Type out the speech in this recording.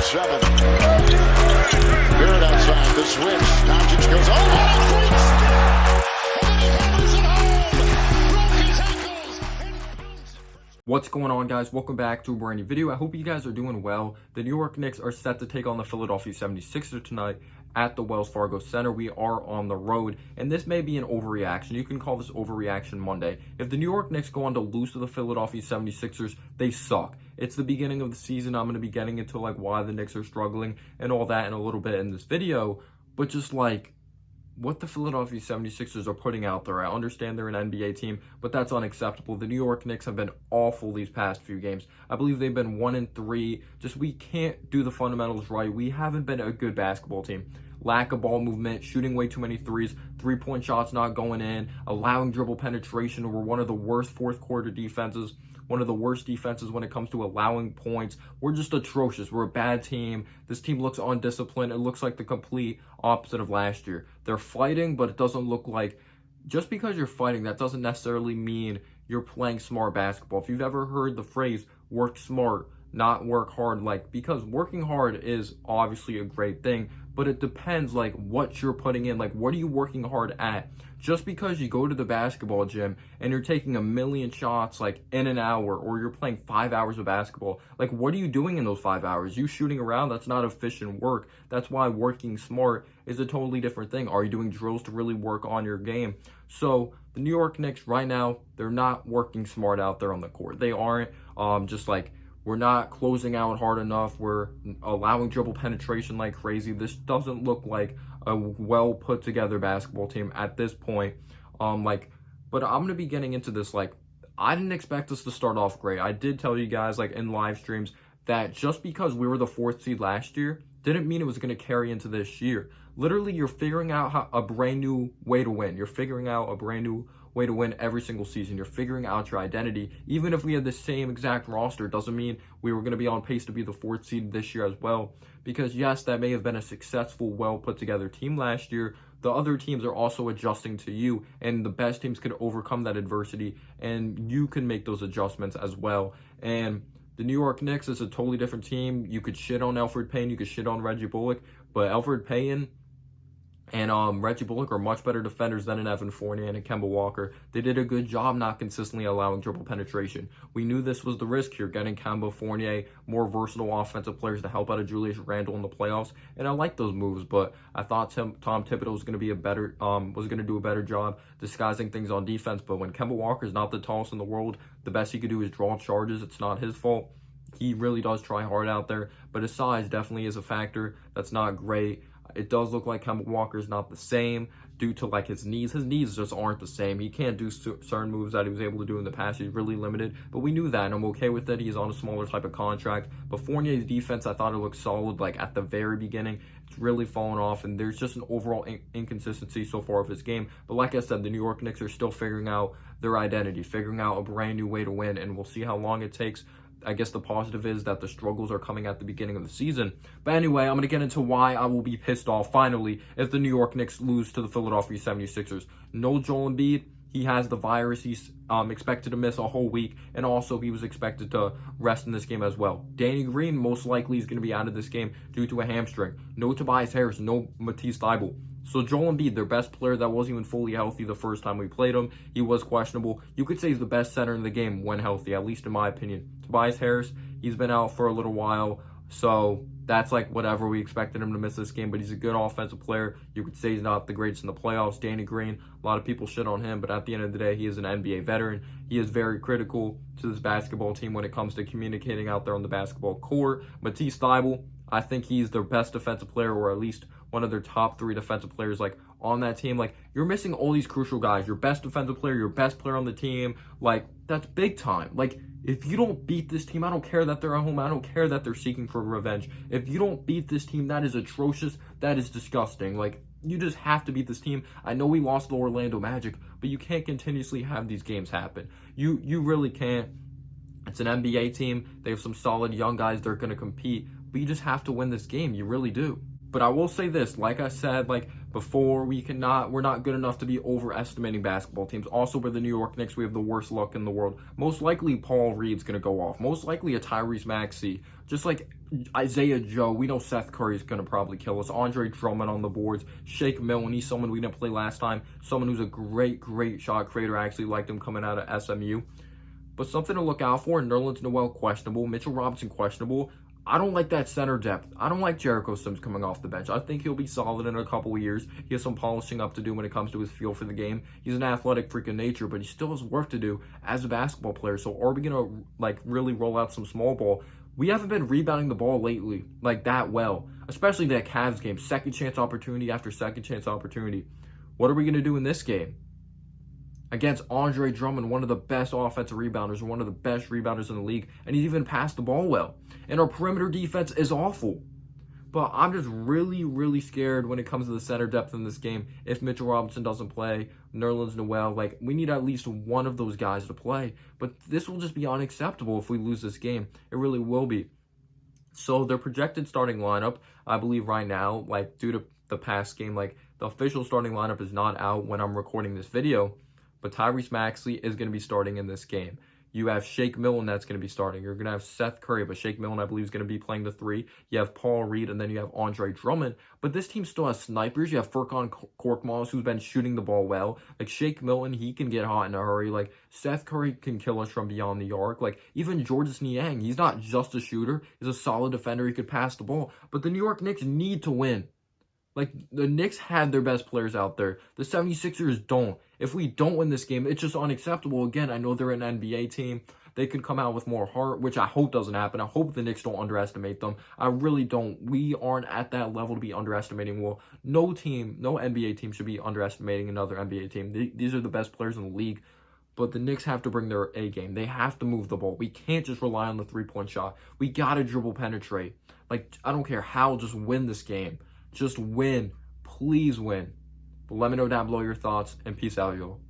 7. Barrett outside, the switch. Doncic goes, oh, what a great step! And then he hammers it home! Broke his ankles! What's going on, guys? Welcome back to a brand new video. I hope you guys are doing well. The New York Knicks are set to take on the Philadelphia 76ers tonight at the Wells Fargo Center. We are on the road, and this may be an overreaction. You can call this Overreaction Monday. If the New York Knicks go on to lose to the Philadelphia 76ers, they suck. It's the beginning of the season. I'm going to be getting into why the Knicks are struggling and all that in a little bit in this video, but just what the Philadelphia 76ers are putting out there. I understand they're an NBA team, but that's unacceptable. The New York Knicks have been awful these past few games. I believe they've been 1-3. We can't do the fundamentals right. We haven't been a good basketball team. Lack of ball movement, shooting way too many threes, three-point shots not going in, allowing dribble penetration. We're one of the worst fourth quarter defenses, one of the worst defenses when it comes to allowing points. We're just atrocious. We're a bad team. This team looks undisciplined. It looks like the complete opposite of last year. They're fighting, but it doesn't look like, just because you're fighting, that doesn't necessarily mean you're playing smart basketball. If you've ever heard the phrase, work smart, not work hard, because working hard is obviously a great thing, but it depends what you're putting in. What are you working hard at? Just because you go to the basketball gym and you're taking a million shots in an hour, or you're playing 5 hours of basketball, what are you doing in those 5 hours? You shooting around? That's not efficient work. That's why working smart is a totally different thing. Are you doing drills to really work on your game? So the New York Knicks right now, they're not working smart out there on the court. They aren't. We're not closing out hard enough. We're allowing dribble penetration like crazy. This doesn't look like a well put together basketball team at this point. But I'm going to be getting into this. I didn't expect us to start off great. I did tell you guys in live streams that just because we were the 4th seed last year didn't mean it was going to carry into this year. Literally, you're figuring out a brand new way to win. You're figuring out a brand new way to win every single season. You're figuring out your identity. Even if we had the same exact roster, doesn't mean we were going to be on pace to be the 4th seed this year as well. Because yes, that may have been a successful, well put together team last year. The other teams are also adjusting to you, and the best teams could overcome that adversity, and you can make those adjustments as well. And the New York Knicks is a totally different team. You could shit on Elfrid Payton, you could shit on Reggie Bullock, but Elfrid Payton and Reggie Bullock are much better defenders than an Evan Fournier and a Kemba Walker. They did a good job not consistently allowing dribble penetration. We knew this was the risk here, getting Kemba, Fournier, more versatile offensive players to help out of Julius Randle in the playoffs, and I like those moves. But I thought Tom Thibodeau was going to do a better job disguising things on defense. But when Kemba Walker is not the tallest in the world, the best he could do is draw charges. It's not his fault. He really does try hard out there, but his size definitely is a factor. That's not great. It does look like Kemba Walker's not the same due to his knees. His knees just aren't the same. He can't do certain moves that he was able to do in the past. He's really limited, but we knew that, and I'm okay with it. He's on a smaller type of contract. But Fournier's defense, I thought it looked solid at the very beginning. It's really fallen off, and there's just an overall inconsistency so far of his game. But like I said, the New York Knicks are still figuring out their identity, figuring out a brand new way to win, and we'll see how long it takes. I guess the positive is that the struggles are coming at the beginning of the season. But anyway, I'm going to get into why I will be pissed off, finally, if the New York Knicks lose to the Philadelphia 76ers. No Joel Embiid. He has the virus. He's expected to miss a whole week, and also he was expected to rest in this game as well. Danny Green most likely is going to be out of this game due to a hamstring. No Tobias Harris. No Matisse Thybulle. So Joel Embiid, their best player that wasn't even fully healthy the first time we played him, he was questionable. You could say he's the best center in the game when healthy, at least in my opinion. Tobias Harris, he's been out for a little while, so that's whatever. We expected him to miss this game, but he's a good offensive player. You could say he's not the greatest in the playoffs. Danny Green, a lot of people shit on him, but at the end of the day, he is an NBA veteran. He is very critical to this basketball team when it comes to communicating out there on the basketball court. Matisse Thybulle, I think he's their best defensive player, or at least one of their top 3 defensive players on that team. You're missing all these crucial guys. Your best defensive player, your best player on the team. That's big time. If you don't beat this team, I don't care that they're at home. I don't care that they're seeking for revenge. If you don't beat this team, that is atrocious. That is disgusting. You just have to beat this team. I know we lost the Orlando Magic, but you can't continuously have these games happen. You really can't. It's an NBA team. They have some solid young guys. They're going to compete. But you just have to win this game. You really do. But I will say this, like I said, like before, we're not good enough to be overestimating basketball teams. Also, with the New York Knicks, we have the worst luck in the world. Most likely, Paul Reed's going to go off. Most likely, a Tyrese Maxey. Just like Isaiah Joe, we know Seth Curry's going to probably kill us. Andre Drummond on the boards. Shake Milton, he's someone we didn't play last time. Someone who's a great shot creator. I actually liked him coming out of SMU. But something to look out for, Nerlens Noel questionable. Mitchell Robinson questionable. I don't like that center depth. I don't like Jericho Sims coming off the bench. I think he'll be solid in a couple of years. He has some polishing up to do when it comes to his feel for the game. He's an athletic freak of nature, but he still has work to do as a basketball player. So are we going to like really roll out some small ball? We haven't been rebounding the ball lately like that well, especially that Cavs game. Second chance opportunity after second chance opportunity. What are we going to do in this game? Against Andre Drummond, one of the best offensive rebounders, one of the best rebounders in the league, and he's even passed the ball well. And our perimeter defense is awful. But I'm just really scared when it comes to the center depth in this game. If Mitchell Robinson doesn't play, Nerlens Noel, like we need at least one of those guys to play. But this will just be unacceptable if we lose this game. It really will be. So their projected starting lineup, I believe right now, like due to the past game, like the official starting lineup is not out when I'm recording this video. But Tyrese Maxey is going to be starting in this game. You have Shake Milton that's going to be starting. You're going to have Seth Curry, but Shake Milton, I believe, is going to be playing the 3. You have Paul Reed, and then you have Andre Drummond. But this team still has snipers. You have Furkan Korkmaz, who's been shooting the ball well. Like, Shake Milton, he can get hot in a hurry. Like, Seth Curry can kill us from beyond the arc. Like, even Georges Niang, he's not just a shooter. He's a solid defender. He could pass the ball. But the New York Knicks need to win. Like, the Knicks had their best players out there. The 76ers don't. If we don't win this game, it's just unacceptable. Again, I know they're an NBA team. They could come out with more heart, which I hope doesn't happen. I hope the Knicks don't underestimate them. I really don't. We aren't at that level to be underestimating. Well, no NBA team should be underestimating another NBA team. These are the best players in the league. But the Knicks have to bring their A game. They have to move the ball. We can't just rely on the three-point shot. We got to dribble penetrate. Like, I don't care how, just win this game. Just win. Please win. But let me know down below your thoughts, and peace out, y'all.